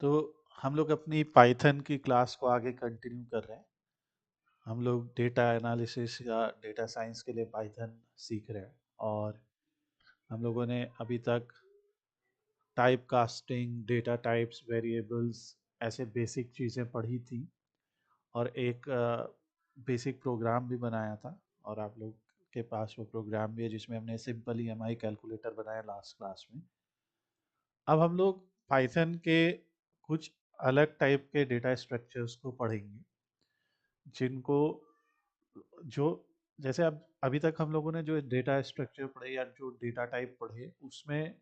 तो हम लोग अपनी पाइथन की क्लास को आगे कंटिन्यू कर रहे हैं। हम लोग डेटा एनालिसिस या डेटा साइंस के लिए पाइथन सीख रहे हैं और हम लोगों ने अभी तक type casting, data types, variables ऐसे बेसिक चीज़ें पढ़ी थी और एक बेसिक प्रोग्राम भी बनाया था और आप लोग के पास वो प्रोग्राम भी है जिसमें हमने सिंपल ईएमआई कैलकुलेटर बनाया लास्ट क्लास में। अब हम लोग पाइथन के कुछ अलग टाइप के डेटा स्ट्रक्चर्स को पढ़ेंगे जिनको जो जैसे अब अभी तक हम लोगों ने जो डेटा स्ट्रक्चर पढ़े या जो डेटा टाइप पढ़े उसमें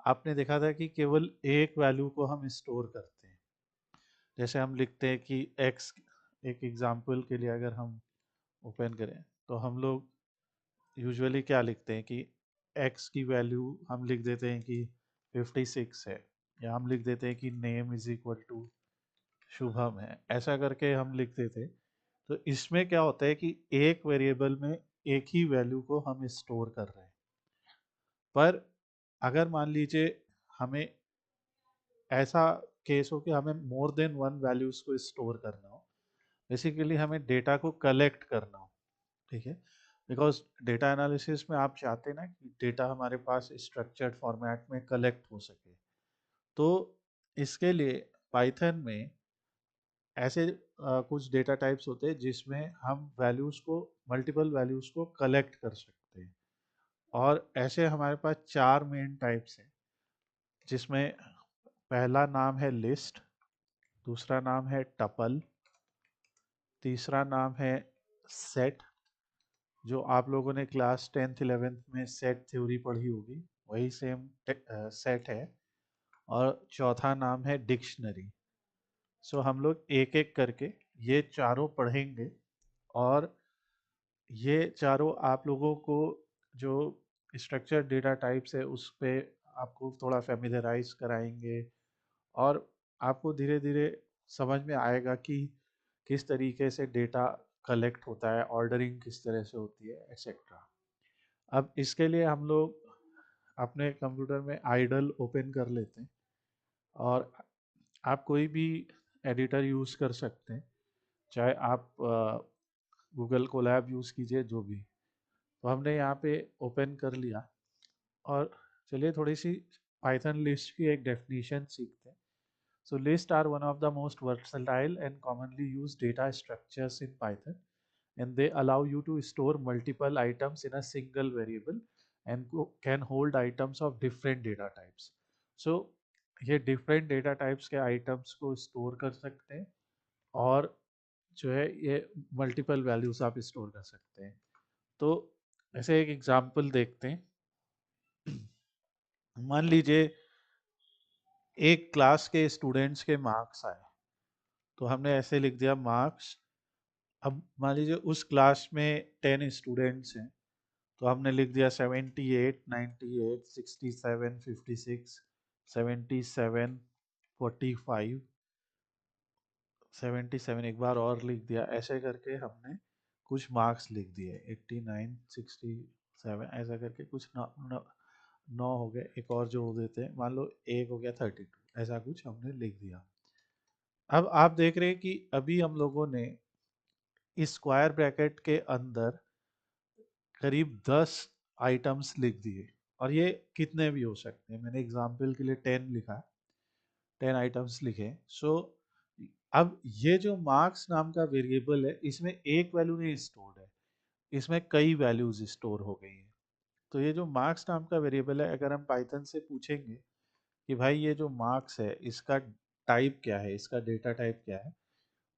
आपने देखा था कि केवल एक वैल्यू को हम स्टोर करते हैं। जैसे हम लिखते हैं कि x, एक एग्जांपल के लिए अगर हम ओपन करें तो हम लोग यूजुअली क्या लिखते हैं कि x की वैल्यू हम लिख देते हैं कि 56 है या हम लिख देते हैं कि name is equal to Shubham है, ऐसा करके हम लिख देते हैं। तो इसमें क्या होता है कि एक वेरिएबल में एक ही वैल्यू को हम स्टोर कर रहे हैं। पर अगर मान लीजिए हमें ऐसा केस हो कि हमें मोर देन वन वैल्यूज को स्टोर करना हो, बेसिकली हमें डेटा को कलेक्ट करना हो, ठीक है। बिकॉज डेटा एनालिसिस में आप चाहते हैं ना कि डेटा हमारे पास स्ट्रक्चर्ड फॉर्मेट में कलेक्ट हो सके। तो इसके लिए पाइथन में ऐसे कुछ डेटा टाइप्स होते हैं जिसमें हम वैल्यूज को, मल्टीपल वैल्यूज को कलेक्ट कर सकते हैं। और ऐसे हमारे पास चार मेन टाइप्स हैं जिसमें पहला नाम है लिस्ट, दूसरा नाम है टपल, तीसरा नाम है सेट, जो आप लोगों ने क्लास 10th 11th में सेट थ्योरी पढ़ी होगी, वही सेम सेट है। और चौथा नाम है डिक्शनरी। सो हम लोग एक एक करके ये चारों पढ़ेंगे और ये चारों आप लोगों को जो स्ट्रक्चर डेटा टाइप्स है उस पे आपको थोड़ा फेमिलराइज कराएंगे और आपको धीरे धीरे समझ में आएगा कि किस तरीके से डेटा कलेक्ट होता है, ऑर्डरिंग किस तरह से होती है, एक्सेट्रा। अब इसके लिए हम लोग अपने कंप्यूटर में आइडल ओपन कर लेते हैं और आप कोई भी एडिटर यूज़ कर सकते हैं, चाहे आप गूगल कोलैब यूज़ कीजिए, जो भी। तो हमने यहाँ पे ओपन कर लिया और चलिए थोड़ी सी पाइथन लिस्ट की एक डेफिनेशन सीखते हैं। So lists are one of the most versatile and commonly used data structures in Python, and they allow you to store multiple items in a single variable and can hold items of different data types. So ये different data types के items को store कर सकते हैं और जो है ये multiple values आप store कर सकते हैं। तो ऐसे एक एग्जांपल देखते हैं। मान लीजिए एक क्लास के स्टूडेंट्स के मार्क्स आए, तो हमने ऐसे लिख दिया मार्क्स। अब मान लीजिए उस क्लास में 10 स्टूडेंट्स हैं, तो हमने लिख दिया 78, 98, 67, 56, 77, 45, 77 एक बार और लिख दिया। ऐसे करके हमने कुछ मार्क्स लिख दिए, 89, 67, ऐसा करके कुछ नौ हो गए, एक और जोड़ देते हैं, मान लो एक हो गया 32, ऐसा कुछ हमने लिख दिया। अब आप देख रहे हैं कि अभी हम लोगों ने इस स्क्वायर ब्रैकेट के अंदर करीब 10 आइटम्स लिख दिए और ये कितने भी हो सकते हैं। मैंने एग्जांपल के लिए 10 लिखा, 10 आइटम्स लिखे। सो अब ये जो मार्क्स नाम का वेरिएबल है, इसमें एक वैल्यू नहीं स्टोर्ड है, इसमें कई वैल्यूज स्टोर हो गई हैं। तो ये जो मार्क्स नाम का वेरिएबल है, अगर हम पाइथन से पूछेंगे कि भाई ये जो मार्क्स है इसका टाइप क्या है, इसका डेटा टाइप क्या है,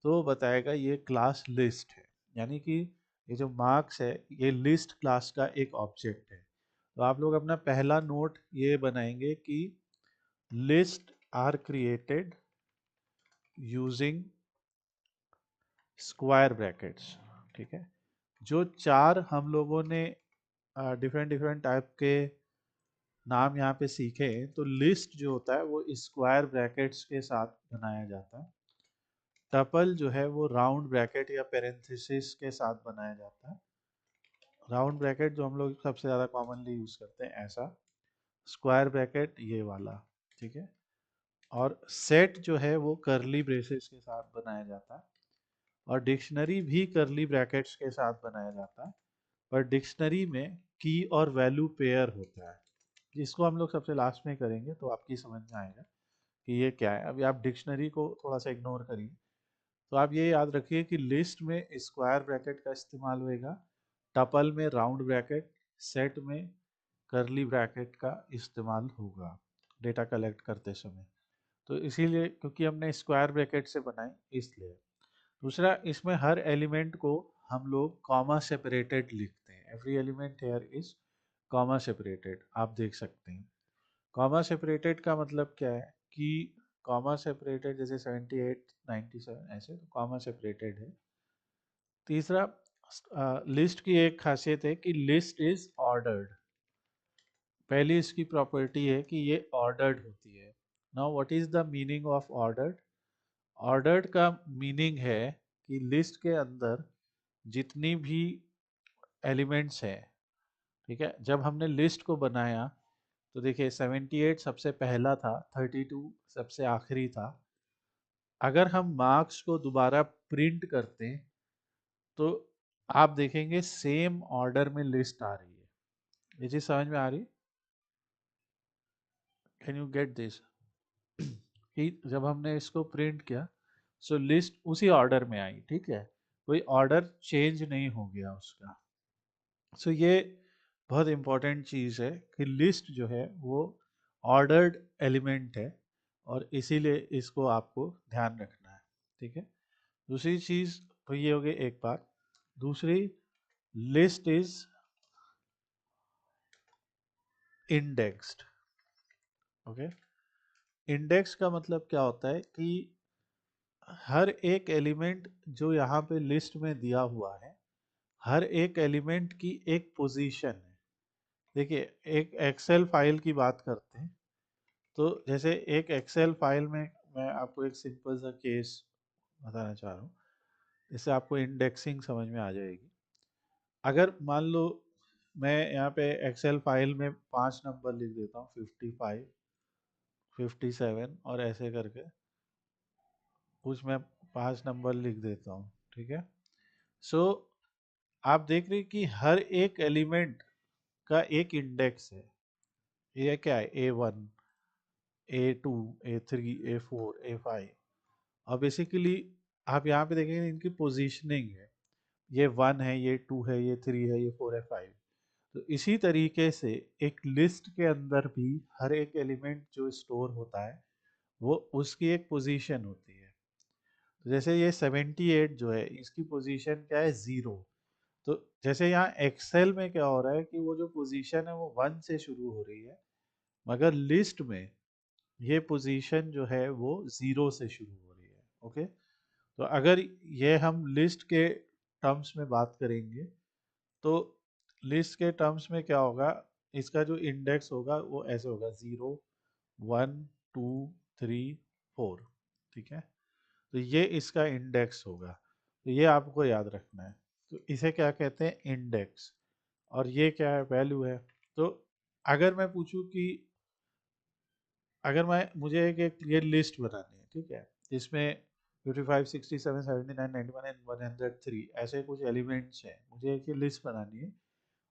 तो वो बताएगा ये क्लास लिस्ट है। यानी कि ये जो मार्क्स है ये लिस्ट क्लास का एक ऑब्जेक्ट है। तो आप लोग अपना पहला नोट ये बनाएंगे कि list are created using square brackets, ठीक है। जो चार हम लोगों ने डिफरेंट डिफरेंट टाइप के नाम यहाँ पे सीखे हैं, तो लिस्ट जो होता है वो स्क्वायर ब्रैकेट्स के साथ बनाया जाता है। टपल जो है वो राउंड ब्रैकेट या पेरेंथेसिस के साथ बनाया जाता है। राउंड ब्रैकेट जो हम लोग सबसे ज़्यादा कॉमनली यूज़ करते हैं, ऐसा। स्क्वायर ब्रैकेट ये वाला, ठीक है। और सेट जो है वो करली ब्रेसेस के साथ बनाया जाता है, और डिक्शनरी भी करली ब्रैकेट्स के साथ बनाया जाता है, पर डिक्शनरी में की और वैल्यू पेयर होता है, जिसको हम लोग सबसे लास्ट में करेंगे तो आपकी समझ में आएगा कि ये क्या है। अभी आप डिक्शनरी को थोड़ा सा इग्नोर करिए। तो आप ये याद रखिए कि लिस्ट में स्क्वायर ब्रैकेट का इस्तेमाल होएगा, टपल में राउंड ब्रैकेट, सेट में करली ब्रैकेट का इस्तेमाल होगा डेटा कलेक्ट करते समय। तो इसीलिए क्योंकि हमने स्क्वायर ब्रैकेट से बनाए इसलिए। दूसरा, इसमें हर एलिमेंट को हम लोग कॉमा सेपरेटेड लिखते हैं। Every element here is comma separated, आप देख सकते हैं। कॉमा सेपरेटेड का मतलब क्या है कि कॉमा सेपरेटेड जैसे 78 97 ऐसे तो कॉमा सेपरेटेड है। तीसरा, लिस्ट की एक खासियत है कि लिस्ट इज ऑर्डर्ड। पहली इसकी प्रॉपर्टी है कि ये ऑर्डर्ड होती है। Now what is the meaning of ordered? Ordered का मीनिंग है कि लिस्ट के अंदर जितनी भी एलिमेंट्स हैं, ठीक है, जब हमने लिस्ट को बनाया तो देखिए 78 सबसे पहला था, 32 सबसे आखिरी था। अगर हम मार्क्स को दोबारा प्रिंट करते हैं तो आप देखेंगे सेम ऑर्डर में लिस्ट आ रही है। ये चीज समझ में आ रही? Can you get this? कि जब हमने इसको प्रिंट किया सो लिस्ट उसी ऑर्डर में आई, ठीक है, कोई ऑर्डर चेंज नहीं हो गया उसका। सो ये बहुत इंपॉर्टेंट चीज़ है कि लिस्ट जो है वो ऑर्डर्ड एलिमेंट है, और इसीलिए इसको आपको ध्यान रखना है, ठीक है। दूसरी चीज़ तो ये हो गई एक बात। दूसरी, list is indexed. Okay, index का मतलब क्या होता है कि हर एक एलिमेंट जो यहाँ पे लिस्ट में दिया हुआ है, हर एक एलिमेंट की एक पोजीशन है। देखिए, एक एक्सेल फाइल की बात करते हैं तो जैसे एक एक्सेल फाइल में मैं आपको एक सिंपल सा केस बताना चाह रहा हूँ, इससे आपको इंडेक्सिंग समझ में आ जाएगी। अगर मान लो मैं यहाँ पे एक्सेल फाइल में 5 नंबर लिख देता हूँ, 55, 57 और ऐसे करके कुछ मैं 5 नंबर लिख देता हूँ, ठीक है। सो आप देख रहे हैं कि हर एक एलिमेंट का एक इंडेक्स है। ये क्या है? A1, A2, A3, A4, A5। और बेसिकली आप यहाँ पे देखेंगे इनकी पोजीशनिंग है, ये 1 है, ये 2 है, ये 3 है, ये 4 है, 5। तो इसी तरीके से एक लिस्ट के अंदर भी हर एक एलिमेंट जो स्टोर होता है वो उसकी एक पोजीशन होती है। तो जैसे ये 78 जो है इसकी पोजीशन क्या है? 0। तो जैसे यहाँ एक्सेल में क्या हो रहा है कि वो जो पोजीशन है वो 1 से शुरू हो रही है, मगर लिस्ट में ये पोजीशन जो है वो 0 से शुरू हो रही है। ओके, तो अगर ये हम लिस्ट के टर्म्स में बात करेंगे तो लिस्ट के टर्म्स में क्या होगा, इसका जो इंडेक्स होगा वो ऐसे होगा 0, 1, 2, 3, 4, ठीक है। तो ये इसका इंडेक्स होगा, तो ये आपको याद रखना है। तो इसे क्या कहते हैं? इंडेक्स। और ये क्या है? वैल्यू है। तो अगर मैं पूछूं कि अगर मुझे एक क्लियर लिस्ट बनानी है, ठीक है, जिसमें 55, 67, 79, 91 एंड 103 ऐसे कुछ एलिमेंट्स हैं, मुझे एक ये लिस्ट बनानी है,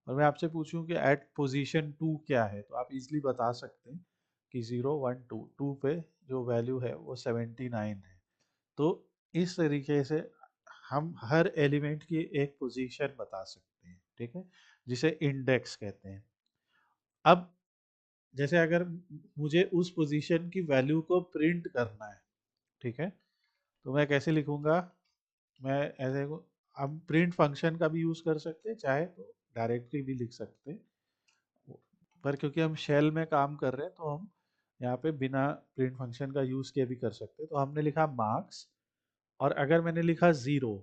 और मैं आपसे पूछूं कि एट पोजीशन 2 क्या है, तो आप इजीली बता सकते हैं कि 0, 1, 2, 2 पे जो वैल्यू है वो 79 है। तो इस तरीके से हम हर एलिमेंट की एक पोजीशन बता सकते हैं, ठीक है, जिसे इंडेक्स कहते हैं। अब जैसे अगर मुझे उस पोजीशन की वैल्यू को प्रिंट करना है, ठीक है, तो मैं कैसे लिखूंगा? मैं ऐसे हम प्रिंट फंक्शन का भी यूज कर सकते हैं, चाहे तो डायरेक्टली भी लिख सकते हैं, पर क्योंकि हम शेल में काम कर रहे हैं तो हम यहाँ पे बिना प्रिंट फंक्शन का यूज किए भी कर सकते हैं। तो हमने लिखा मार्क्स, और अगर मैंने लिखा 0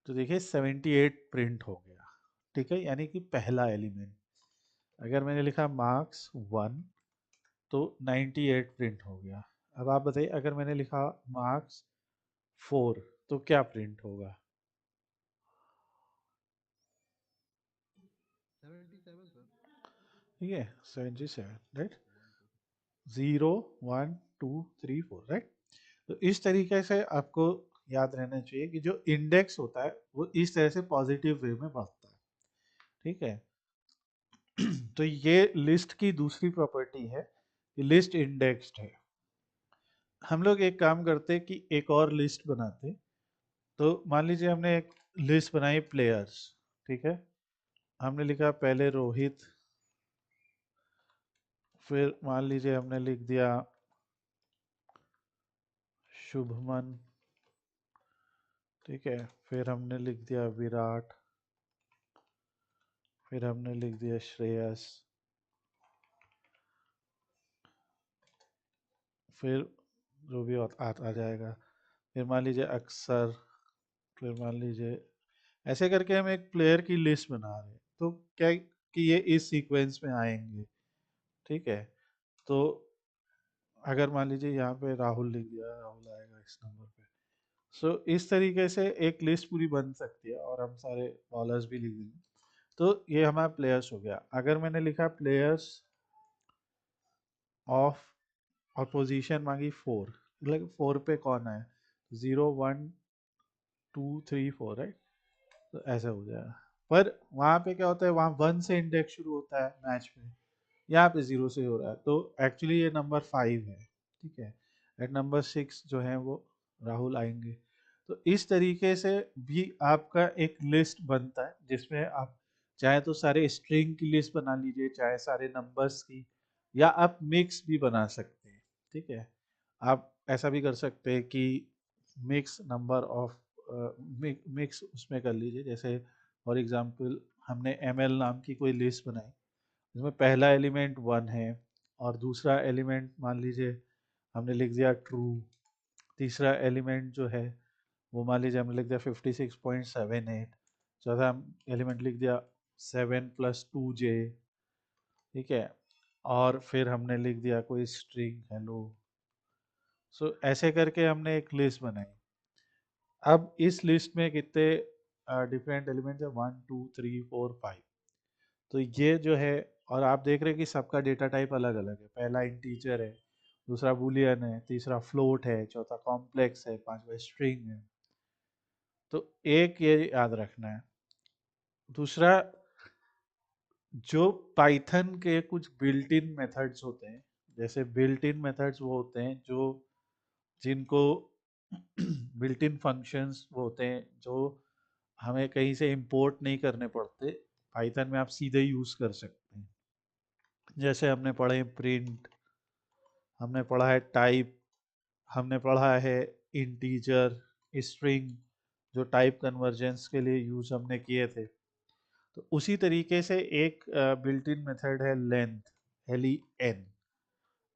तो देखिए 78 प्रिंट हो गया, ठीक है, यानी कि पहला एलिमेंट। अगर मैंने लिखा मार्क्स 1 तो 98 प्रिंट हो गया। अब आप बताइए अगर मैंने लिखा मार्क्स 4 तो क्या प्रिंट होगा? 77 सर। ठीक है, 77, राइट। 0, 1, 2 3 4, राइट। तो इस तरीके से आपको याद रहना चाहिए कि जो इंडेक्स होता है वो इस तरह से पॉजिटिव वे में बढ़ता है, ठीक है। तो ये लिस्ट की दूसरी प्रॉपर्टी है कि लिस्ट इंडेक्स्ड है। हम लोग एक काम करते कि एक और लिस्ट बनाते। तो मान लीजिए हमने एक लिस्ट बनाई प्लेयर्स, ठीक है। हमने लिखा पहले रोहित, फिर मान लीजिए हमने लिख दिया शुभमन, ठीक है। फिर हमने लिख दिया विराट, फिर हमने लिख दिया श्रेयस, फिर जो भी आ जाएगा। फिर मान लीजिए अक्सर, फिर मान लीजिए, ऐसे करके हम एक प्लेयर की लिस्ट बना रहे हैं। तो क्या कि ये इस सीक्वेंस में आएंगे, ठीक है। तो अगर मान लीजिए यहाँ पे राहुल लिख दिया, राहुल आएगा इस नंबर पे। सो इस तरीके से एक लिस्ट पूरी बन सकती है और हम सारे बॉलर्स भी लिख देंगे। तो ये हमारा प्लेयर्स हो गया। अगर मैंने लिखा प्लेयर्स ऑफ और पोजीशन मांगी 4, मतलब 4 पे कौन है, 0 1 2 3 4, राइट। तो ऐसा हो जाएगा। पर वहाँ पे क्या होता है, वहाँ 1 से इंडेक्स शुरू होता है मैच में, यहाँ पे 0 से हो रहा है। तो एक्चुअली ये नंबर 5 है, ठीक है। एट नंबर 6 जो है वो राहुल आएंगे। तो इस तरीके से भी आपका एक लिस्ट बनता है जिसमें आप चाहे तो सारे स्ट्रिंग की लिस्ट बना लीजिए, चाहे सारे नंबर्स की, या आप मिक्स भी बना सकते हैं, ठीक है। आप ऐसा भी कर सकते हैं कि मिक्स नंबर ऑफ मिक्स उसमें कर लीजिए। जैसे फॉर एग्जांपल हमने ml नाम की कोई लिस्ट बनाई जिसमें पहला एलिमेंट 1 है और दूसरा एलिमेंट मान लीजिए हमने लिख दिया ट्रू, तीसरा एलिमेंट जो है वो मान लीजिए हमने लिख दिया 56.78, चौथा एलिमेंट लिख दिया 7 + 2j, ठीक है। और फिर हमने लिख दिया कोई स्ट्रिंग हेलो। सो ऐसे करके हमने एक लिस्ट बनाई। अब इस लिस्ट में कितने डिफरेंट एलिमेंट्स है, 1 2 3 4 5। तो ये जो है, और आप देख रहे हैं कि सबका डेटा टाइप अलग अलग है। पहला इंटीजर है, दूसरा बूलियन है, तीसरा फ्लोट है, चौथा कॉम्प्लेक्स है, पांचवा स्ट्रिंग है। तो एक ये याद रखना है। दूसरा, जो पाइथन के कुछ बिल्ट इन मेथड्स होते हैं, जैसे बिल्ट इन मेथड्स वो होते हैं जो जिनको बिल्ट इन फंक्शंस वो होते हैं जो हमें कहीं से इंपोर्ट नहीं करने पड़ते, पाइथन में आप सीधे यूज कर सकते हैं। जैसे हमने पढ़े प्रिंट, हमने पढ़ा है टाइप, हमने पढ़ा है इंटीजर, स्ट्रिंग, जो टाइप कन्वर्जेंस के लिए यूज हमने किए थे। तो उसी तरीके से एक बिल्ट इन मेथड है लेंथ, LEN।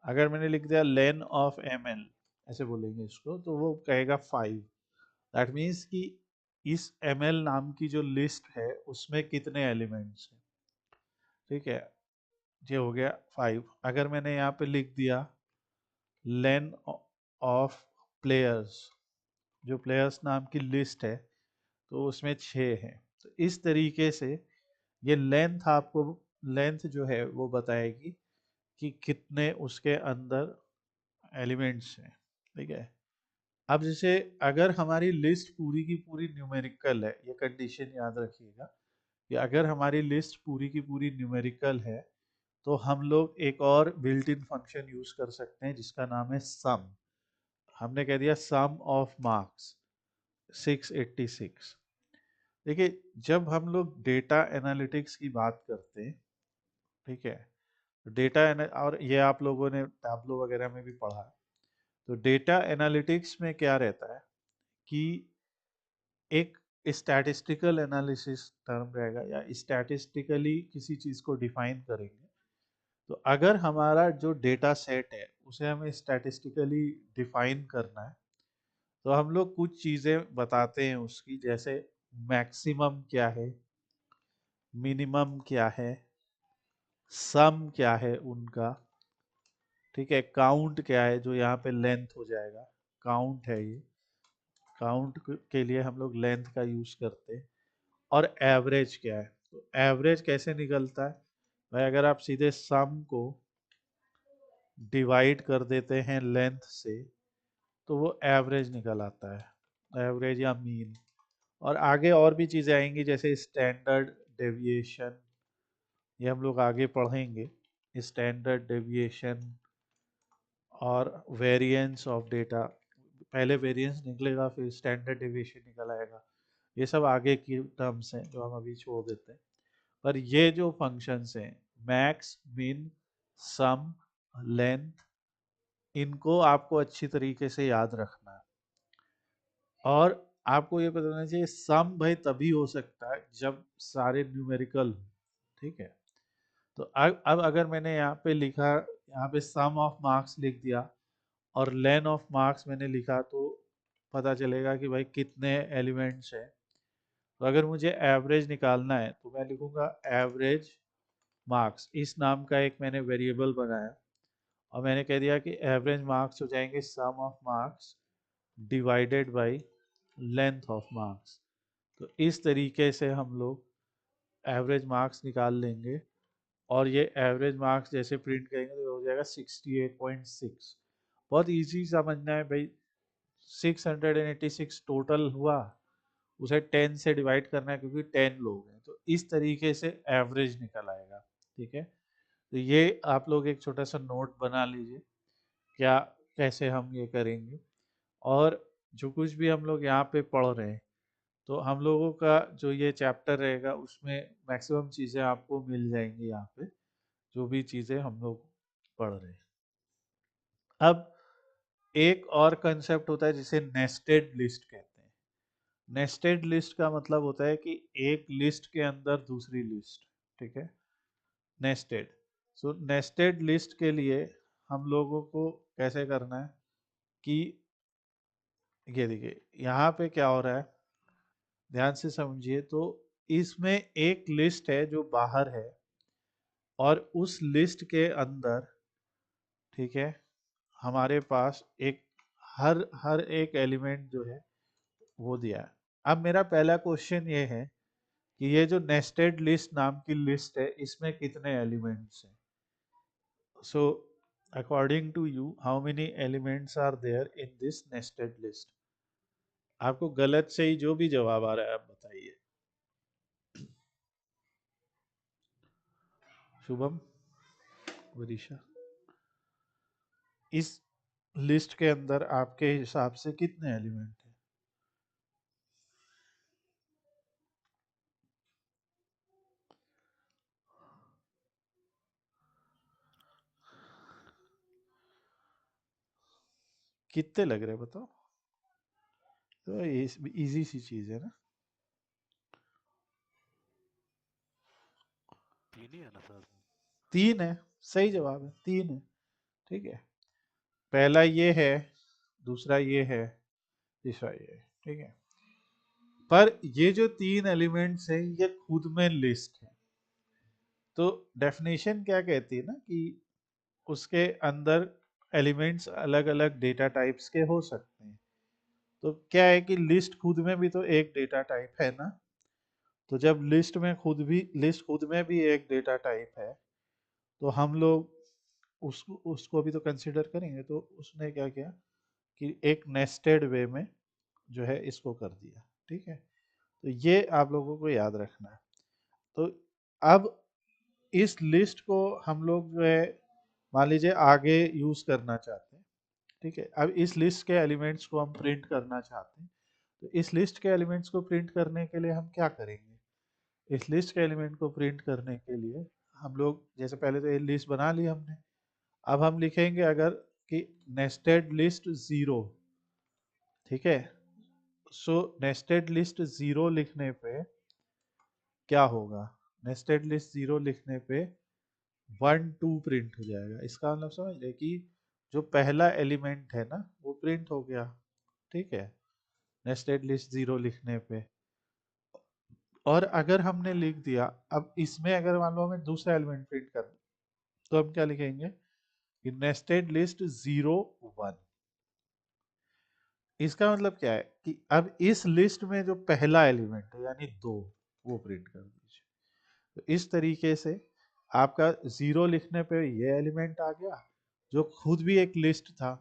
अगर मैंने लिख दिया लेन ऑफ ml, ऐसे बोलेंगे इसको, तो वो कहेगा 5। दैट मीन्स कि इस ml नाम की जो लिस्ट है उसमें कितने एलिमेंट्स हैं, ठीक है। ये हो गया 5। अगर मैंने यहाँ पे लिख दिया लेन ऑफ प्लेयर्स, जो प्लेयर्स नाम की लिस्ट है, तो उसमें 6 है। तो इस तरीके से ये लेंथ आपको, लेंथ जो है वो बताएगी कि कितने उसके अंदर एलिमेंट्स हैं, ठीक है। अब जैसे अगर हमारी लिस्ट पूरी की पूरी न्यूमेरिकल है, ये कंडीशन याद रखिएगा कि अगर हमारी लिस्ट पूरी की पूरी न्यूमेरिकल है तो हम लोग एक और बिल्ट इन फंक्शन यूज कर सकते हैं जिसका नाम है सम। हमने कह दिया सम ऑफ मार्क्स 686। देखिए, जब हम लोग डेटा एनालिटिक्स की बात करते हैं, ठीक है, डेटा और ये आप लोगों ने टैब्लो वगैरह में भी पढ़ा है। तो डेटा एनालिटिक्स में क्या रहता है कि एक स्टैटिस्टिकल एनालिसिस टर्म रहेगा, या स्टैटिस्टिकली किसी चीज को डिफाइन करेंगे। तो अगर हमारा जो डेटा सेट है उसे हमें स्टैटिस्टिकली डिफाइन करना है, तो हम लोग कुछ चीजें बताते हैं उसकी, जैसे मैक्सिमम क्या है, मिनिमम क्या है, सम क्या है उनका, ठीक है, काउंट क्या है, जो यहाँ पे लेंथ हो जाएगा, काउंट है ये, काउंट के लिए हम लोग लेंथ का यूज करते हैं। और एवरेज क्या है, तो एवरेज कैसे निकलता है भाई, अगर आप सीधे सम को डिवाइड कर देते हैं लेंथ से, तो वो एवरेज निकल आता है, एवरेज या मीन। और आगे और भी चीज़ें आएंगी जैसे स्टैंडर्ड डेविएशन, ये हम लोग आगे पढ़ेंगे। स्टैंडर्ड डेविएशन और वेरिएंस ऑफ डेटा, पहले वेरिएंस निकलेगा फिर स्टैंडर्ड डेविएशन निकल आएगा। ये सब आगे की टर्म्स हैं जो हम अभी छोड़ देते हैं। पर ये जो फंक्शंस हैं, मैक्स, मिन, सम, लेंथ, इनको आपको अच्छी तरीके से याद रखना है। और आपको ये पता होना चाहिए सम भाई तभी हो सकता है जब सारे न्यूमेरिकल हो, ठीक है। तो अब अगर मैंने यहाँ पे लिखा, यहाँ पे सम ऑफ मार्क्स लिख दिया और लेन ऑफ मार्क्स मैंने लिखा, तो पता चलेगा कि भाई कितने एलिमेंट्स हैं। तो अगर मुझे एवरेज निकालना है तो मैं लिखूंगा एवरेज मार्क्स, इस नाम का एक मैंने वेरिएबल बनाया और मैंने कह दिया कि एवरेज मार्क्स हो जाएंगे sum of marks divided by length of marks. तो इस तरीके से हम लोग एवरेज मार्क्स निकाल लेंगे और ये एवरेज मार्क्स जैसे प्रिंट करेंगे तो हो जाएगा 68.6। बहुत इजी समझना है भाई। 686 टोटल हुआ, उसे 10 से डिवाइड करना है क्योंकि 10 लोग हैं, तो इस तरीके से एवरेज निकल आएगा, ठीक है। तो ये आप लोग एक छोटा सा नोट बना लीजिए क्या, कैसे हम ये करेंगे। और जो कुछ भी हम लोग यहाँ पे पढ़ रहे हैं, तो हम लोगों का जो ये चैप्टर रहेगा उसमें मैक्सिमम चीज़ें आपको मिल जाएंगी यहाँ पे, जो भी चीज़ें हम लोग पढ़ रहे हैं। अब एक और कंसेप्ट होता है जिसे नेस्टेड लिस्ट कहते हैं। नेस्टेड लिस्ट का मतलब होता है कि एक लिस्ट के अंदर दूसरी लिस्ट, ठीक है, नेस्टेड। सो नेस्टेड लिस्ट के लिए हम लोगों को कैसे करना है कि ये देखिए यहाँ पे क्या हो रहा है, ध्यान से समझिए। तो इसमें एक लिस्ट है जो बाहर है और उस लिस्ट के अंदर, ठीक है, हमारे पास एक हर हर एक एलिमेंट जो है वो दिया है। अब मेरा पहला क्वेश्चन ये है कि ये जो नेस्टेड लिस्ट नाम की लिस्ट है इसमें कितने एलिमेंट्स हैं। So according to you how many elements are there in this nested list. आपको गलत सही जो भी जवाब आ रहा है आप बताइए। शुभम, वरीशा, इस लिस्ट के अंदर आपके हिसाब से कितने एलिमेंट हैं। कितने लग रहे हैं बताओ। तो इजी सी चीज है ना। तीन ही है ना सर? तीन है, सही जवाब है, तीन है, ठीक है। पहला ये है, दूसरा ये है, तीसरा ये है, ठीक है। पर ये जो तीन एलिमेंट्स हैं ये खुद में लिस्ट है। तो डेफिनेशन क्या कहती है ना कि उसके अंदर एलिमेंट्स अलग अलग डेटा टाइप्स के हो सकते हैं। तो क्या है कि लिस्ट खुद में भी तो एक डेटा टाइप है ना। तो जब लिस्ट खुद में भी एक डेटा टाइप है, तो हम लोग उसको उसको भी तो कंसिडर करेंगे। तो उसने क्या किया कि एक नेस्टेड वे में जो है इसको कर दिया, ठीक है। तो ये आप लोगों को याद रखना है। तो अब इस लिस्ट को हम लोग जो है मान लीजिए आगे यूज करना चाहते हैं, ठीक है। अब इस लिस्ट के एलिमेंट्स को हम प्रिंट करना चाहते हैं। तो इस लिस्ट के एलिमेंट्स को प्रिंट करने के लिए हम क्या करेंगे। इस लिस्ट के एलिमेंट को प्रिंट करने के लिए हम लोग जैसे पहले तो ये लिस्ट बना ली हमने। अब हम लिखेंगे अगर कि नेस्टेड लिस्ट जीरो, ठीक है। सो नेस्टेड लिस्ट जीरो लिखने पे क्या होगा, नेस्टेड लिस्ट जीरो लिखने पे 1 2 प्रिंट हो जाएगा। इसका मतलब समझ रहे कि जो पहला एलिमेंट है ना वो प्रिंट हो गया, ठीक है, नेस्टेड लिस्ट जीरो लिखने पे। और अगर हमने लिख दिया, अब इसमें अगर मान लो हमें दूसरा एलिमेंट प्रिंट करना, तो हम क्या लिखेंगे कि नेस्टेड लिस्ट 0 1। इसका मतलब क्या है कि अब इस लिस्ट में जो पहला एलिमेंट है यानी 2, वो प्रिंट कर दीजिए। तो इस तरीके से आपका जीरो लिखने पे ये एलिमेंट आ गया जो खुद भी एक लिस्ट था,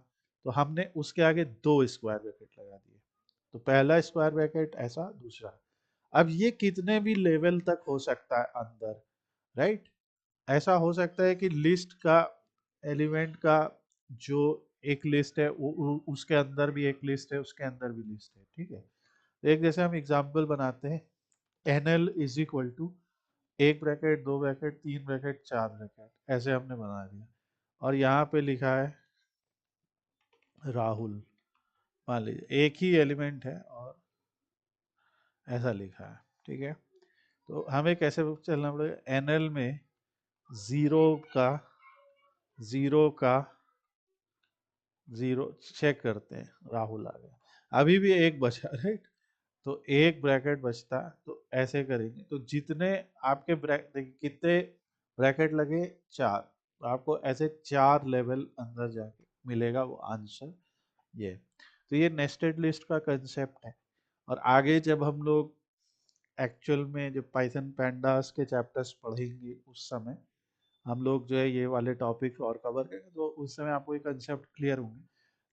तो हमने उसके आगे दो स्क्वायर ब्रैकेट लगा दिए। तो पहला स्क्वायर ब्रैकेट ऐसा, दूसरा। अब ये कितने भी लेवल तक हो सकता है अंदर, राइट। ऐसा हो सकता है कि लिस्ट का एलिमेंट का जो एक लिस्ट है उसके अंदर भी एक लिस्ट है, उसके अंदर भी लिस्ट है, ठीक है। तो एक जैसे हम एग्जांपल बनाते हैं, NL इज इक्वल टू एक ब्रैकेट, दो ब्रैकेट, तीन ब्रैकेट, चार ब्रैकेट, ऐसे हमने बना दिया। और यहाँ पे लिखा है राहुल, मान लीजिए एक ही एलिमेंट है और ऐसा लिखा है, ठीक है। तो हमें कैसे चलना पड़ेगा, NL में जीरो का जीरो का जीरो चेक करते हैं, राहुल आ गया। अभी भी एक बचा, राइट। तो एक ब्रैकेट बचता, तो ऐसे करेंगे तो जितने आपके देखिए कितने ब्रैकेट लगे, चार। तो आपको ऐसे चार लेवल अंदर जाके मिलेगा वो आंसर, ये। तो ये नेस्टेड लिस्ट का कंसेप्ट है। और आगे जब हम लोग एक्चुअल में जब पाइथन पैंडास के चैप्टर्स पढ़ेंगे उस समय हम लोग जो है ये वाले टॉपिक और कवर करेंगे, तो उस समय आपको ये कंसेप्ट क्लियर होंगे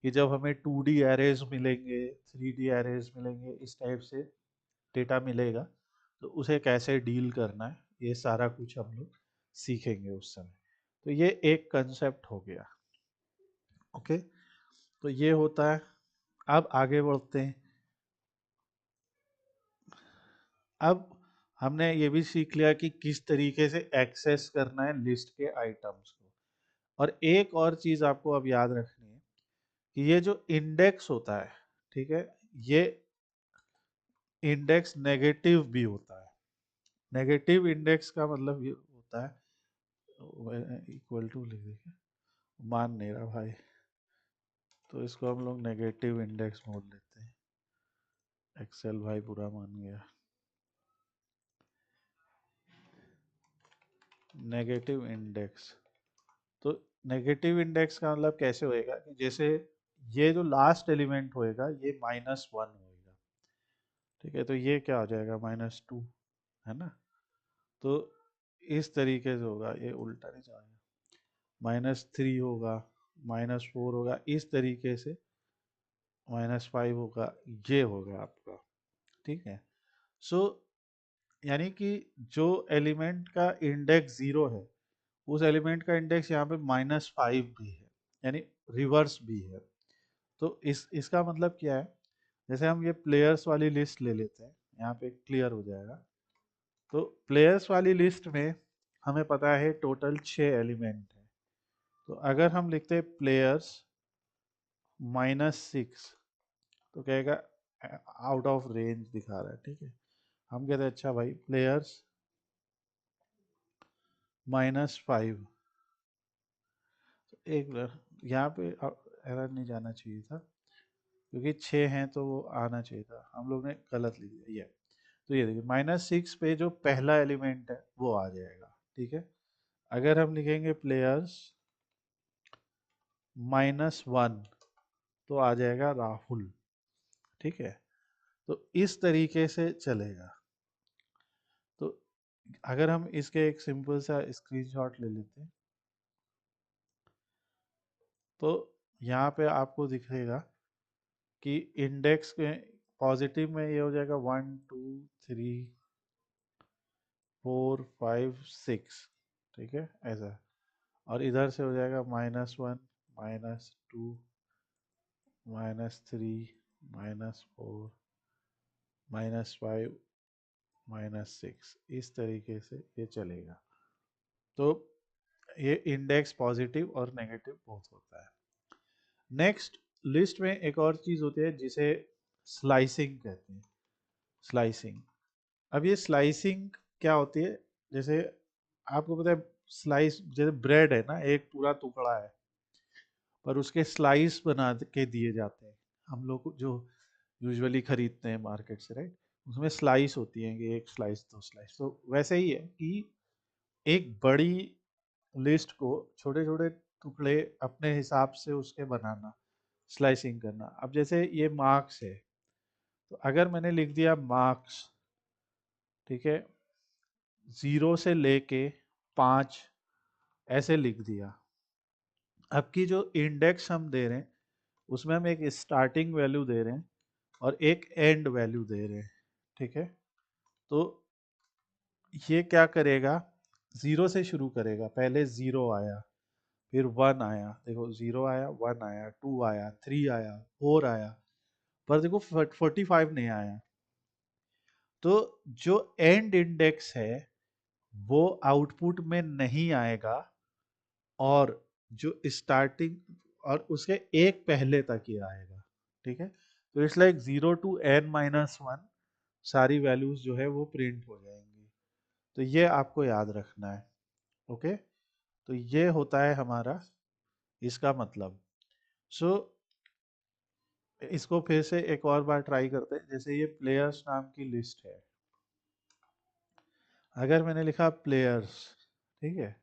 कि जब हमें 2D एरेज मिलेंगे, 3D एरेज मिलेंगे, इस टाइप से डेटा मिलेगा, तो उसे कैसे डील करना है, ये सारा कुछ हम लोग सीखेंगे उस समय। तो ये एक कंसेप्ट हो गया, ओके। तो ये होता है। अब आगे बढ़ते हैं। अब हमने ये भी सीख लिया कि किस तरीके से एक्सेस करना है लिस्ट के आइटम्स को। और एक और चीज आपको अब याद रखनी है कि ये जो इंडेक्स होता है, ठीक है, ये इंडेक्स नेगेटिव भी होता है। नेगेटिव इंडेक्स का मतलब ये होता है, इक्वल टू लिख देखिए, मान नहीं रहा भाई, तो इसको हम लोग नेगेटिव इंडेक्स बोल देते हैं। एक्सेल भाई बुरा मान गया। नेगेटिव इंडेक्स, तो नेगेटिव इंडेक्स का मतलब कैसे होएगा कि जैसे ये जो लास्ट एलिमेंट होएगा ये -1 होएगा, ठीक है। तो ये क्या हो जाएगा, -2, है ना। तो इस तरीके से होगा, ये उल्टा नहीं जाएगा, -3 होगा, -4 होगा, इस तरीके से -5 होगा, ये होगा आपका, ठीक है। सो यानी कि जो एलिमेंट का इंडेक्स 0 है, उस एलिमेंट का इंडेक्स यहाँ पे -5 भी है, यानी रिवर्स भी है। तो इसका मतलब क्या है, जैसे हम ये प्लेयर्स वाली लिस्ट ले लेते हैं, यहाँ पे क्लियर हो जाएगा। तो प्लेयर्स वाली लिस्ट में हमें पता है टोटल 6 एलिमेंट है। तो अगर हम लिखते हैं प्लेयर्स -6, तो कहेगा आउट ऑफ रेंज दिखा रहा है, ठीक है। हम कहते हैं अच्छा भाई प्लेयर्स -5, एक यहाँ पे एरर नहीं जाना चाहिए था, क्योंकि 6 हैं तो वो आना चाहिए था, हम लोग ने गलत लिख दिया ये। तो ये देखिए -6 पे जो पहला एलिमेंट है वो आ जाएगा, ठीक है। अगर हम लिखेंगे प्लेयर्स -1, तो आ जाएगा राहुल, ठीक है। तो इस तरीके से चलेगा। तो अगर हम इसके एक सिंपल सा स्क्रीनशॉट ले लेते हैं, तो यहाँ पे आपको दिखेगा कि इंडेक्स के पॉजिटिव में ये हो जाएगा 1 2 3 4 5 6, ठीक है, ऐसा। और इधर से हो जाएगा -1 -2 -3 -4 -5 -6, इस तरीके से ये चलेगा। तो ये इंडेक्स पॉजिटिव और नेगेटिव बोथ होता है। नेक्स्ट, लिस्ट में एक और चीज होती है जिसे स्लाइसिंग कहते हैं। स्लाइसिंग, अब ये स्लाइसिंग क्या होती है, जैसे आपको पता है स्लाइस, जैसे ब्रेड है ना, एक पूरा टुकड़ा है पर उसके स्लाइस बना के दिए जाते हैं हम लोग जो यूजुअली खरीदते हैं मार्केट से, राइट। उसमें स्लाइस होती है कि एक स्लाइस, दो स्लाइस। तो वैसे ही है कि एक बड़ी लिस्ट को छोटे छोटे टुकड़े अपने हिसाब से उसके बनाना, स्लाइसिंग करना। अब जैसे ये मार्क्स है, तो अगर मैंने लिख दिया मार्क्स, ठीक है, 0 से लेके 5 ऐसे लिख दिया, अब की जो इंडेक्स हम दे रहे हैं उसमें हम एक स्टार्टिंग वैल्यू दे रहे हैं और एक एंड वैल्यू दे रहे हैं, ठीक है। तो ये क्या करेगा, जीरो से शुरू करेगा, पहले जीरो आया, फिर वन आया, देखो जीरो आया, वन आया, टू आया, थ्री आया, फोर आया, पर देखो 45 नहीं आया। तो जो एंड इंडेक्स है वो आउटपुट में नहीं आएगा, और जो स्टार्टिंग और उसके एक पहले तक ही आएगा, ठीक है। तो इट्स लाइक 0 to n-1 सारी वैल्यूज जो है वो प्रिंट हो जाएंगी। तो ये आपको याद रखना है, ओके। तो ये होता है हमारा इसका मतलब। सो इसको फिर से एक और बार ट्राई करते हैं। जैसे ये प्लेयर्स नाम की लिस्ट है, अगर मैंने लिखा प्लेयर्स, ठीक है,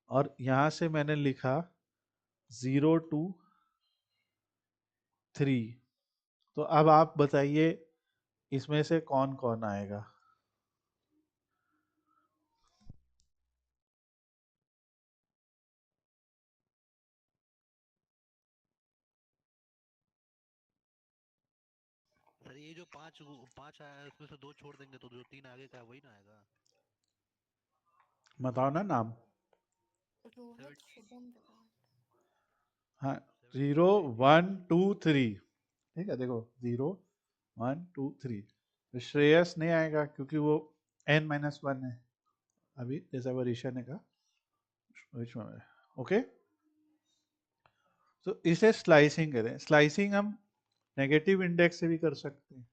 और यहाँ से मैंने लिखा 0 to 3, तो अब आप बताइए इसमें से कौन कौन आएगा। सर ये जो पांच पांच आया है उसमें से दो छोड़ देंगे तो जो तीन आगे का है वही ना आएगा। बताओ ना नाम। रोहित, शुभम, विराट। हाँ, 70 जीरो 80 वन टू थ्री, ठीक है, देखो 0 1 2 3, तो श्रेयस नहीं आएगा क्योंकि वो n-1 है, अभी जैसा वरीशा ने कहा, ओके। तो इसे स्लाइसिंग करें। स्लाइसिंग हम नेगेटिव इंडेक्स से भी कर सकते हैं।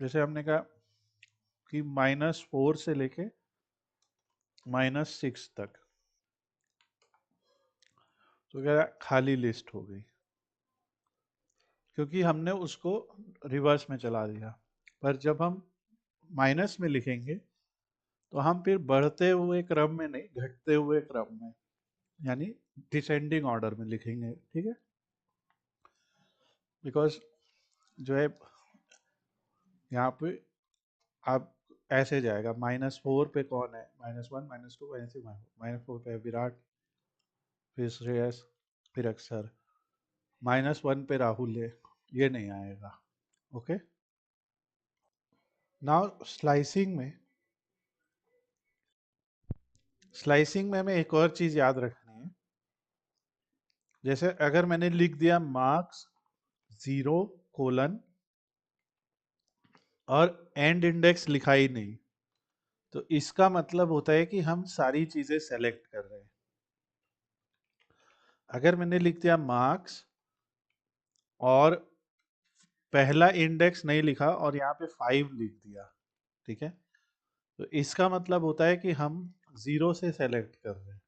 जैसे हमने कहा कि -4 से लेके -6 तक, तो क्या खाली लिस्ट हो गई क्योंकि हमने उसको रिवर्स में चला दिया। पर जब हम माइनस में लिखेंगे तो हम फिर बढ़ते हुए क्रम में नहीं, घटते हुए क्रम में, यानी डिसेंडिंग ऑर्डर में लिखेंगे, ठीक है। बिकॉज जो है यहाँ पे आप ऐसे जाएगा, -4 पे कौन है, -1 -2 ऐसे, -4 पे विराट, फिर श्रेयस, फिर अक्षर, -1 पे राहुल है, ये नहीं आएगा, ओके। नाउ स्लाइसिंग में हमें एक और चीज याद रखनी है। जैसे अगर मैंने लिख दिया मार्क्स 0 : और एंड इंडेक्स लिखा ही नहीं, तो इसका मतलब होता है कि हम सारी चीजें सेलेक्ट कर रहे हैं। अगर मैंने लिख दिया मार्क्स और पहला इंडेक्स नहीं लिखा और यहाँ पे 5 लिख दिया, ठीक है, तो इसका मतलब होता है कि हम 0 से सेलेक्ट कर रहे हैं।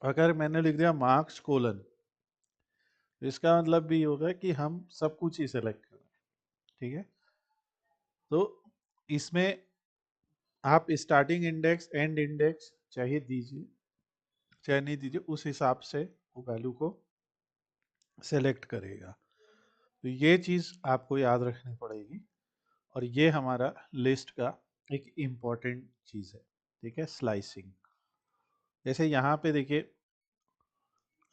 अगर मैंने लिख दिया मार्क्स : तो इसका मतलब भी होगा कि हम सब कुछ ही सेलेक्ट कर रहे हैं, ठीक है। तो इसमें आप स्टार्टिंग इंडेक्स एंड इंडेक्स चाहे दीजिए चाहे नहीं दीजिए, उस हिसाब से वो वैल्यू को सेलेक्ट करेगा। तो ये चीज़ आपको याद रखनी पड़ेगी, और ये हमारा लिस्ट का एक इम्पॉर्टेंट चीज़ है, ठीक है, स्लाइसिंग। जैसे यहाँ पे देखिए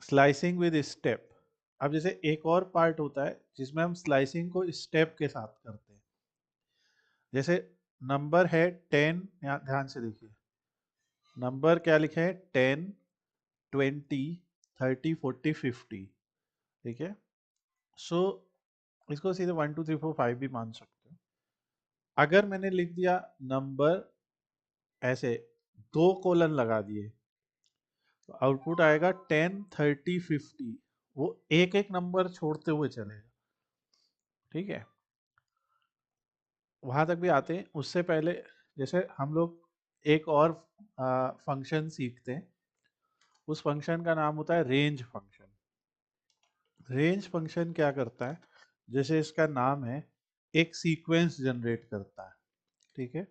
स्लाइसिंग विद स्टेप। अब जैसे एक और पार्ट होता है जिसमें हम स्लाइसिंग को स्टेप के साथ करते हैं। जैसे नंबर है 10, यहाँ ध्यान से देखिए, नंबर क्या लिखे हैं, 10 20 30 40 50, ठीक है। सो इसको सीधे 1 2 3 4 5 भी मान सकते हो। अगर मैंने लिख दिया नंबर ऐसे 2 कोलन लगा दिए, तो आउटपुट आएगा 10 30 50, वो एक एक नंबर छोड़ते हुए चलेगा, ठीक है। वहां तक भी आते हैं। उससे पहले जैसे हम लोग एक और फंक्शन सीखते हैं, उस फंक्शन का नाम होता है रेंज फंक्शन। रेंज फंक्शन क्या करता है, जैसे इसका नाम है, एक सीक्वेंस जनरेट करता है, ठीक है,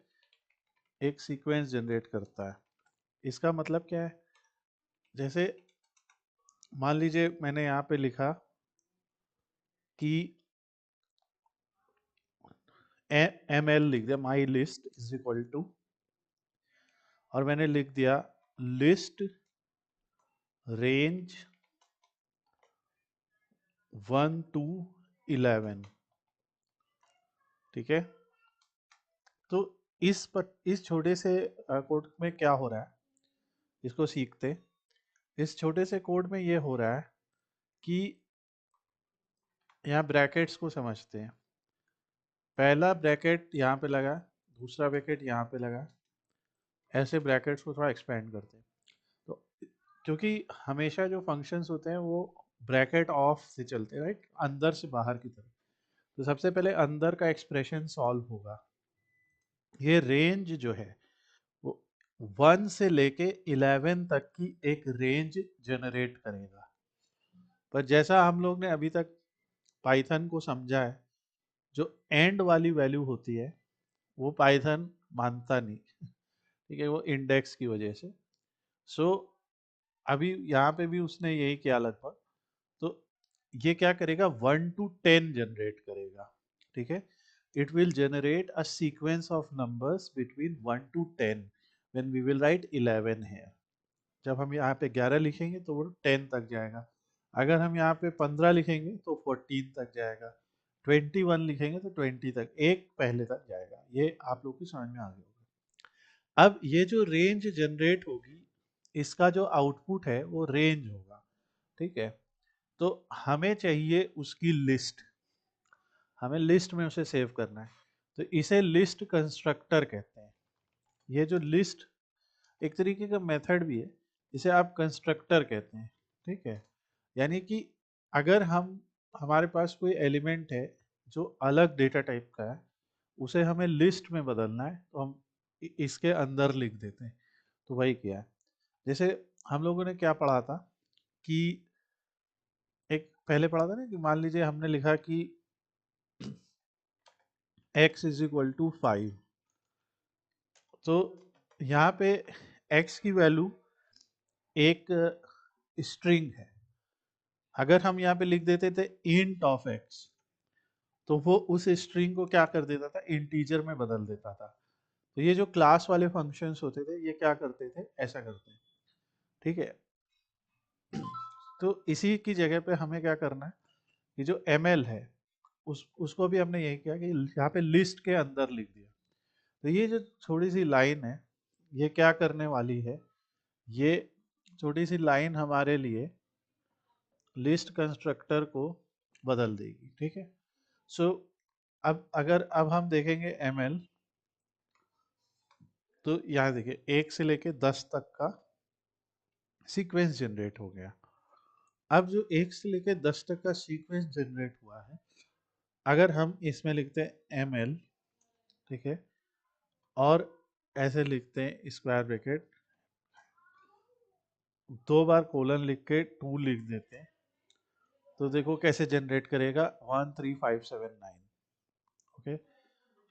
एक सीक्वेंस जनरेट करता है। इसका मतलब क्या है, जैसे मान लीजिए मैंने यहाँ पे लिखा कि ml लिख दिया, my list is equal to, और मैंने लिख दिया लिस्ट रेंज 1 to 11, ठीक है। तो इस छोटे से कोड में क्या हो रहा है, इसको सीखते। इस छोटे से कोड में ये हो रहा है कि यहाँ ब्रैकेट्स को समझते हैं। पहला ब्रैकेट यहाँ पे लगा, दूसरा ब्रैकेट यहाँ पे लगा, ऐसे ब्रैकेट्स को थोड़ा एक्सपेंड करते हैं। तो क्योंकि हमेशा जो फंक्शंस होते हैं वो ब्रैकेट ऑफ से चलते हैं, राइट, अंदर से बाहर की तरफ। तो सबसे पहले अंदर का एक्सप्रेशन सॉल्व होगा। ये रेंज जो है वो 1 से लेके 11 तक की एक रेंज जनरेट करेगा। पर जैसा हम लोग ने अभी तक पाइथन को समझा है, जो एंड वाली वैल्यू होती है वो पाइथन मानता नहीं, ठीक है, वो इंडेक्स की वजह से। सो अभी यहाँ पे भी उसने यही किया लगभग। तो ये क्या करेगा, 1 to 10 जनरेट करेगा, ठीक है। It will generate a sequence of numbers between 1 to 10 when we will write 11 here. जब हम यहाँ पे 11 लिखेंगे तो वो 10 तक जाएगा। अगर हम यहाँ पे 15 लिखेंगे तो 14 तक जाएगा। 21 लिखेंगे तो 20 तक, एक पहले तक जाएगा। ये आप लोग की समझ में आ गया होगा। अब ये जो रेंज जनरेट होगी, इसका जो आउटपुट है वो रेंज होगा, ठीक है। तो हमें चाहिए उसकी लिस्ट, हमें लिस्ट में उसे सेव करना है। तो इसे लिस्ट कंस्ट्रक्टर कहते हैं। ये जो लिस्ट एक तरीके का मेथड भी है, इसे आप कंस्ट्रक्टर कहते हैं, ठीक है। यानी कि अगर हमारे पास कोई एलिमेंट है जो अलग डेटा टाइप का है, उसे हमें लिस्ट में बदलना है, तो हम इसके अंदर लिख देते हैं। तो वही किया है। जैसे हम लोगों ने क्या पढ़ा था कि एक पहले पढ़ा था ना कि मान लीजिए हमने लिखा कि x इज इक्वल टू 5। तो यहाँ पे x की वैल्यू एक स्ट्रिंग है। अगर हम यहाँ पे लिख देते थे int ऑफ x, तो वो उस स्ट्रिंग को क्या कर देता था, इंटीजर में बदल देता था। तो ये जो क्लास वाले फंक्शंस होते थे, ये क्या करते थे, ऐसा करते हैं, ठीक है। तो इसी की जगह पे हमें क्या करना है कि जो ml है उसको भी हमने यही किया कि यहाँ पे लिस्ट के अंदर लिख दिया। तो ये जो छोटी सी लाइन है, ये क्या करने वाली है, ये छोटी सी लाइन हमारे लिए लिस्ट कंस्ट्रक्टर को बदल देगी, ठीक है। सो अब हम देखेंगे ml, तो यहाँ देखिए 1 से लेके 10 तक का सीक्वेंस जनरेट हो गया। अब जो 1 से लेके 10 तक का सीक्वेंस जनरेट हुआ है, अगर हम इसमें लिखते हैं ml, ठीक है, और ऐसे लिखते हैं स्क्वायर ब्रैकेट, 2 बार कोलन लिख के 2 लिख देते हैं, तो देखो कैसे जनरेट करेगा, 13579। ओके,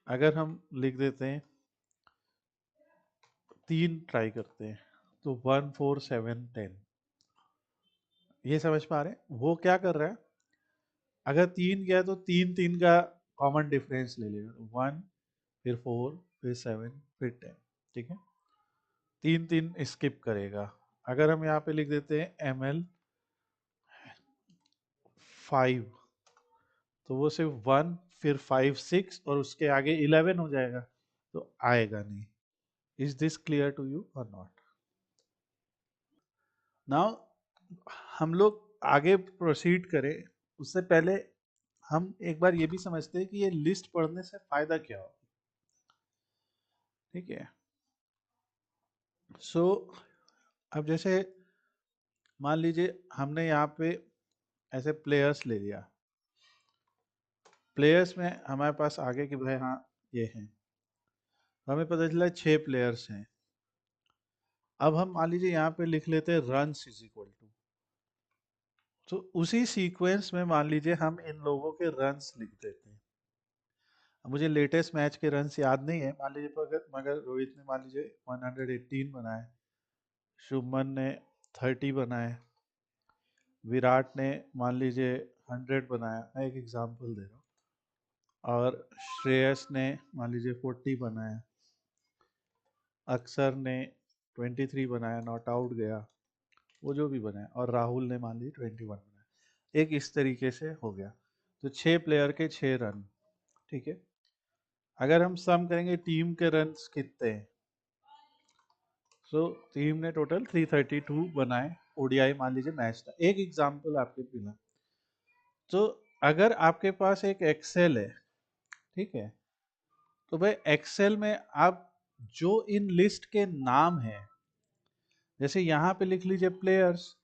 अगर हम लिख देते हैं 3 ट्राई करते हैं तो 14710। ये समझ पा रहे हैं वो क्या कर रहा है, अगर 3 गया तो 3 का कॉमन डिफरेंस ले लेगा, 1 फिर 4 फिर 7 फिर 10, ठीक है। 3 स्किप करेगा। अगर हम यहाँ पे लिख देते हैं ml 5, तो वो सिर्फ 1 फिर 5 6 और उसके आगे 11 हो जाएगा, तो आएगा नहीं। Is this clear to you और नॉट? नाउ हम लोग आगे प्रोसीड करें उससे पहले हम एक बार ये भी समझते हैं कि ये लिस्ट पढ़ने से फायदा क्या हो, ठीक है। सो अब जैसे मान लीजिए हमने यहाँ पे ऐसे प्लेयर्स ले लिया, प्लेयर्स में हमारे पास आगे कि भाई हाँ ये हैं, हमें पता चला 6 प्लेयर्स हैं। अब हम मान लीजिए यहाँ पे लिख लेते हैं रन्स इज इक्वल टू, तो उसी सीक्वेंस में मान लीजिए हम इन लोगों के रन्स लिख देते हैं। अब मुझे लेटेस्ट मैच के रन्स याद नहीं है, मान लीजिए मगर मगर रोहित ने मान लीजिए 118 बनाए, शुभमन ने 30 बनाए, विराट ने मान लीजिए 100 बनाया, मैं एक एग्जांपल दे रहा हूँ, और श्रेयस ने मान लीजिए 40 बनाया, अक्षर ने 23 बनाया, नॉट आउट गया, वो जो भी बनाए, और राहुल ने मान ली 21 बनाए। एक इस तरीके से हो गया। तो 6 प्लेयर के 6 रन, ठीक है। अगर हम सम करेंगे टीम के रन कितने हैं, तो टीम ने टोटल 332 बनाए। ओडीआई मान लीजिए मैच था, एक एग्जांपल आपके बिना। तो अगर आपके पास एक एक्सेल है, ठीक है, तो भाई एक्सेल में आप जो इन लिस्ट के नाम हैं, जैसे यहाँ पे लिख लीजिए प्लेयर्स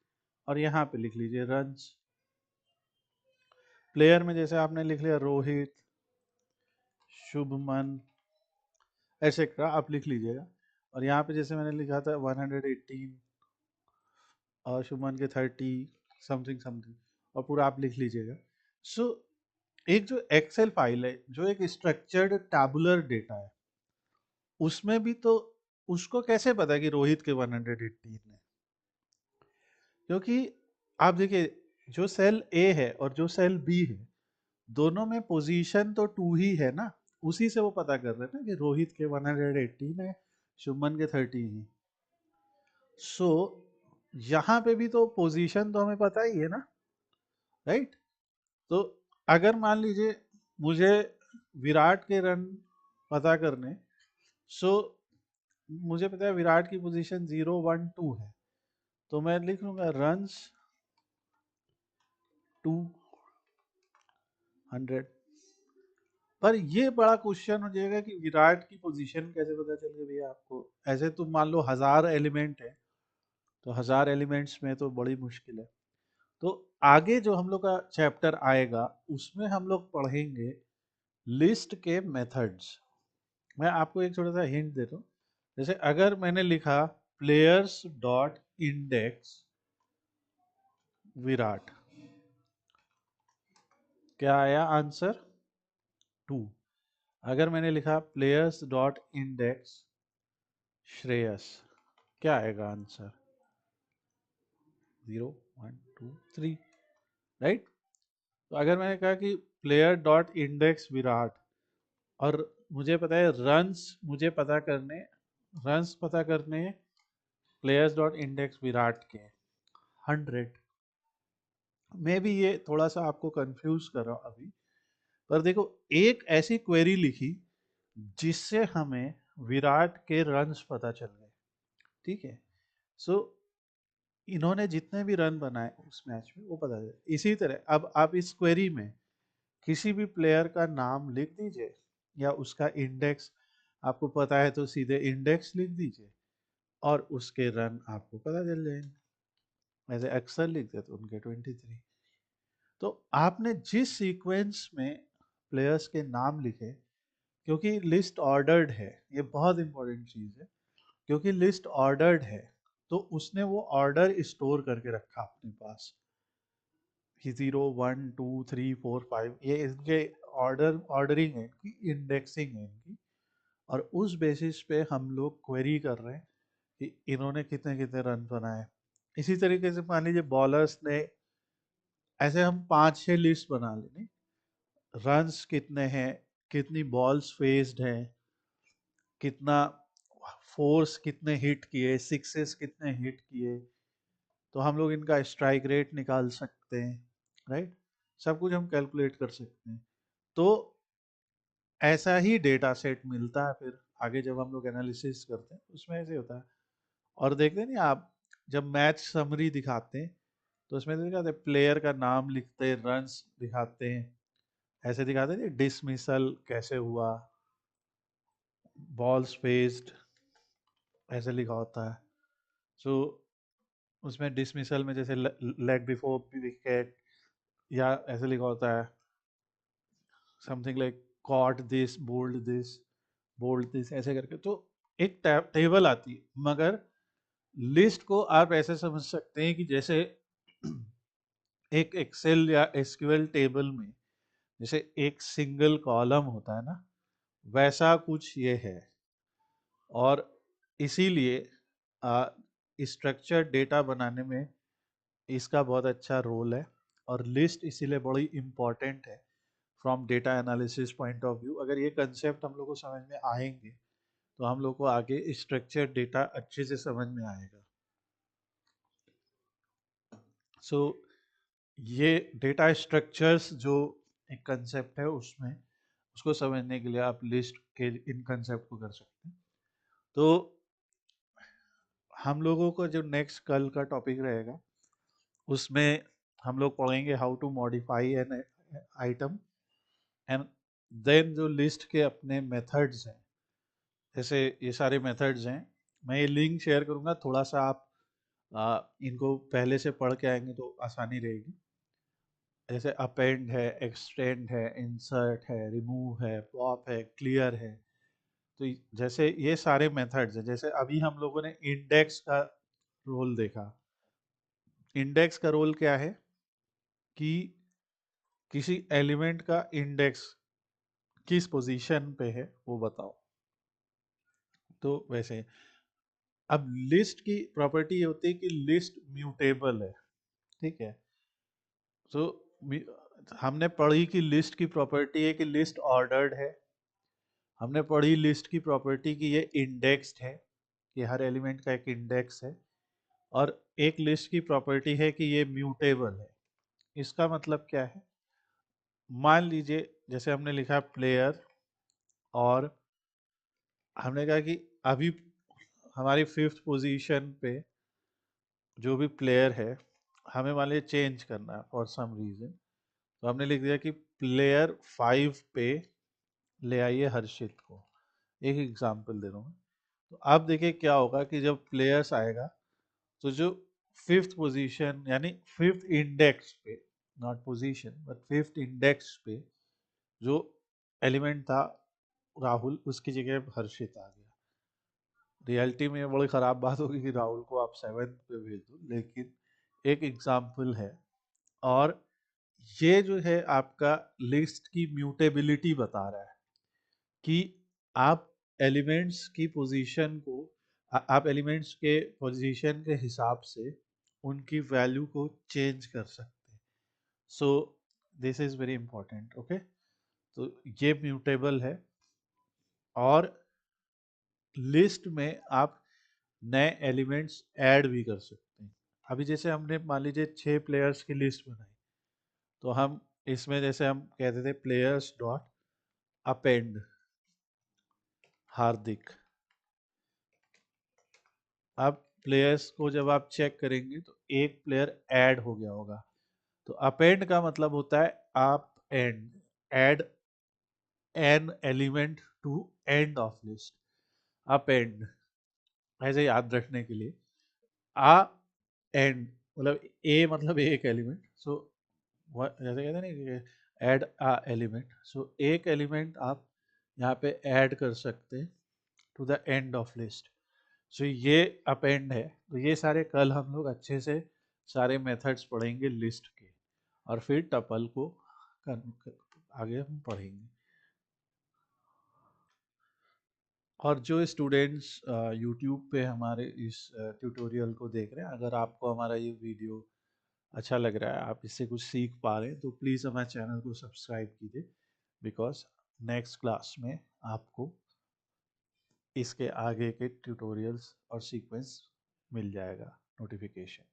और यहाँ पे लिख लीजिए रन्स। प्लेयर में जैसे आपने लिख लिया रोहित, शुभमन, ऐसे का आप लिख लीजिएगा। और यहाँ पे जैसे मैंने लिखा था 118 और शुभमन के 30 समथिंग समथिंग, और पूरा आप लिख लीजिएगा। सो एक जो एक्सेल फाइल है, जो एक स्ट्रक्चर्ड टैबुलर डेटा है, उसमें भी तो उसको कैसे पता है कि रोहित के 118 है? क्योंकि आप देखिए, जो सेल ए है और जो सेल बी है, दोनों में पोजीशन तो 2 ही है ना, उसी से वो पता कर रहे हैं ना कि रोहित के 118 है, शुभमन के 30 है। सो यहाँ पे भी तो पोजीशन तो हमें पता ही है ना, राइट? तो अगर मान लीजिए मुझे विराट के रन पता करने, सो मुझे पता है विराट की पोजीशन 0, 1, 2 है, तो मैं लिख लूंगा रन्स 200। पर ये बड़ा क्वेश्चन हो जाएगा कि विराट की पोजीशन कैसे पता चल गई भैया आपको? ऐसे तो मान लो 1000 एलिमेंट है, तो 1000 एलिमेंट्स में तो बड़ी मुश्किल है। तो आगे जो हम लोग का चैप्टर आएगा, उसमें हम लोग पढ़ेंगे लिस्ट के मेथड्स। मैं आपको एक छोटा सा हिंट देता हूँ। जैसे अगर मैंने लिखा प्लेयर्स डॉट इंडेक्स विराट, क्या आया आंसर? 2। अगर मैंने लिखा प्लेयर्स डॉट इंडेक्स श्रेयस, क्या आएगा आंसर? 0, 1, 2, 3, राइट? तो अगर मैंने कहा कि प्लेयर डॉट इंडेक्स विराट, और मुझे पता है रन्स, मुझे पता करने, रन्स पता करने प्लेयर्स डॉट इंडेक्स विराट के 100। मैं भी ये थोड़ा सा आपको कंफ्यूज कर रहा हूँ अभी, पर देखो एक ऐसी क्वेरी लिखी जिससे हमें विराट के रन्स पता चल गए, ठीक है। सो इन्होंने जितने भी रन बनाए उस मैच में वो पता चले। इसी तरह अब आप इस क्वेरी में किसी भी प्लेयर का नाम लिख दीजिए, या उसका इंडेक्स आपको पता है तो सीधे इंडेक्स लिख दीजिए, और उसके रन आपको पता चल जाएंगे। ऐसे अक्सर लिख देते उनके 23। तो आपने जिस सीक्वेंस में प्लेयर्स के नाम लिखे, क्योंकि लिस्ट ऑर्डर्ड है, ये बहुत इंपॉर्टेंट चीज़ है, क्योंकि लिस्ट ऑर्डर्ड है तो उसने वो ऑर्डर स्टोर करके रखा अपने पास कि 0, 1, 2, 3, 4, 5, ये इनके ऑर्डरिंग है, इनकी इंडेक्सिंग है इनकी। और उस बेसिस पे हम लोग क्वेरी कर रहे हैं कि इन्होंने कितने कितने रन बनाए। इसी तरीके से मान लीजिए बॉलर्स ने, ऐसे हम 5-6 लिस्ट बना लें, रन्स कितने हैं, कितनी बॉल्स फेस्ड हैं, कितना फोर्स कितने हिट किए, सिक्सेस कितने हिट किए, तो हम लोग इनका स्ट्राइक रेट निकाल सकते हैं, राइट? सब कुछ हम कैलकुलेट कर सकते हैं। तो ऐसा ही डेटा सेट मिलता है फिर आगे जब हम लोग एनालिसिस करते हैं, उसमें ऐसे होता है। और देखते नहीं आप, जब मैच समरी दिखाते हैं तो उसमें तो दिखाते हैं प्लेयर का नाम लिखते हैं, रन्स दिखाते हैं, ऐसे दिखाते हैं डिसमिसल कैसे हुआ, बॉल्स फेस्ड, ऐसे लिखा होता है। सो उसमें डिसमिसल में जैसे लेग बिफोर विकेट, या ऐसे लिखा होता है something like cut this, bold this, ऐसे करके। तो एक टेबल आती है, मगर लिस्ट को आप ऐसे समझ सकते हैं कि जैसे एक एक्सेल या एसक्यूएल टेबल में जैसे एक सिंगल कॉलम होता है ना, वैसा कुछ ये है। और इसीलिए स्ट्रक्चर डेटा बनाने में इसका बहुत अच्छा रोल है, और लिस्ट इसीलिए बड़ी इम्पॉर्टेंट है from data analysis point of view. अगर ये कंसेप्ट हम लोग को समझ में आएंगे तो हम लोग को आगे स्ट्रक्चर डेटा अच्छे से समझ में आएगा। सो ये डेटा स्ट्रक्चर्स जो एक कंसेप्ट है उसमें उसको समझने के लिए आप लिस्ट के इन कंसेप्ट को कर सकते हैं। तो हम लोगों को जो नेक्स्ट कल का टॉपिक रहेगा उसमें हम लोग पढ़ेंगे how to modify an item and then जो लिस्ट के अपने मेथड्स हैं, जैसे ये सारे मेथड्स हैं, मैं ये लिंक शेयर करूंगा, थोड़ा सा आप इनको पहले से पढ़ के आएंगे तो आसानी रहेगी। जैसे अपेंड है, एक्सटेंड है, इंसर्ट है, रिमूव है, पॉप है, क्लियर है। तो जैसे ये सारे मेथड्स हैं, जैसे अभी हम लोगों ने इंडेक्स का रोल देखा। इंडेक्स का रोल क्या है कि किसी एलिमेंट का इंडेक्स किस पोजीशन पे है वो बताओ। तो वैसे अब लिस्ट की प्रॉपर्टी होती है कि लिस्ट म्यूटेबल है, ठीक है। तो हमने पढ़ी कि लिस्ट की प्रॉपर्टी है कि लिस्ट ऑर्डर्ड है। हमने पढ़ी लिस्ट की प्रॉपर्टी कि ये इंडेक्स्ड है, कि हर एलिमेंट का एक इंडेक्स है। और एक लिस्ट की प्रॉपर्टी है कि ये म्यूटेबल है। इसका मतलब क्या है? मान लीजिए जैसे हमने लिखा प्लेयर, और हमने कहा कि अभी हमारी 5th पोजीशन पे जो भी प्लेयर है हमें मान लीजिए चेंज करना है फॉर सम रीजन। तो हमने लिख दिया कि प्लेयर 5 पे ले आइए हर्षित को। एक एग्जांपल दे रहा हूँ। तो अब देखिए क्या होगा कि जब प्लेयर्स आएगा तो जो 5th पोजीशन यानी 5th इंडेक्स पे, not position but 5th index पे जो एलिमेंट था राहुल, उसकी जगह हर्षित आ गया। रियलिटी में बड़ी ख़राब बात होगी कि राहुल को आप 7th पे भेज दो, लेकिन एक एग्जाम्पल है। और ये जो है आपका लिस्ट की म्यूटेबिलिटी बता रहा है कि आप एलिमेंट्स की पोजीशन को आप एलिमेंट्स के पोजीशन के हिसाब से उनकी वैल्यू को चेंज कर सकते हैं। So this is very important, okay. तो ये म्यूटेबल है। और लिस्ट में आप नए एलिमेंट्स ऐड भी कर सकते हैं। अभी जैसे हमने मान लीजिए 6 प्लेयर्स की लिस्ट बनाई, तो हम इसमें जैसे हम कहते थे प्लेयर्स डॉट अपेंड हार्दिक। अब प्लेयर्स को जब आप चेक करेंगे तो एक प्लेयर ऐड हो गया होगा। तो अपेंड का मतलब होता है आप end, add an element to end of list. Append ऐसे याद रखने के लिए, आ एंड मतलब ए मतलब एक एलिमेंट। सो जैसे कहते हैं ना कि ऐड आ एलिमेंट, सो एक एलिमेंट आप यहाँ पे ऐड कर सकते हैं to the end of list. So ये अपेंड है। तो ये सारे कल हम लोग अच्छे से सारे मेथड्स पढ़ेंगे लिस्ट के, और फिर टपल को आगे हम पढ़ेंगे। और जो स्टूडेंट्स यूट्यूब पे हमारे इस ट्यूटोरियल को देख रहे हैं, अगर आपको हमारा ये वीडियो अच्छा लग रहा है, आप इससे कुछ सीख पा रहे हैं, तो प्लीज़ हमारे चैनल को सब्सक्राइब कीजिए, बिकॉज नेक्स्ट क्लास में आपको इसके आगे के ट्यूटोरियल्स और सीक्वेंस मिल जाएगा नोटिफिकेशन।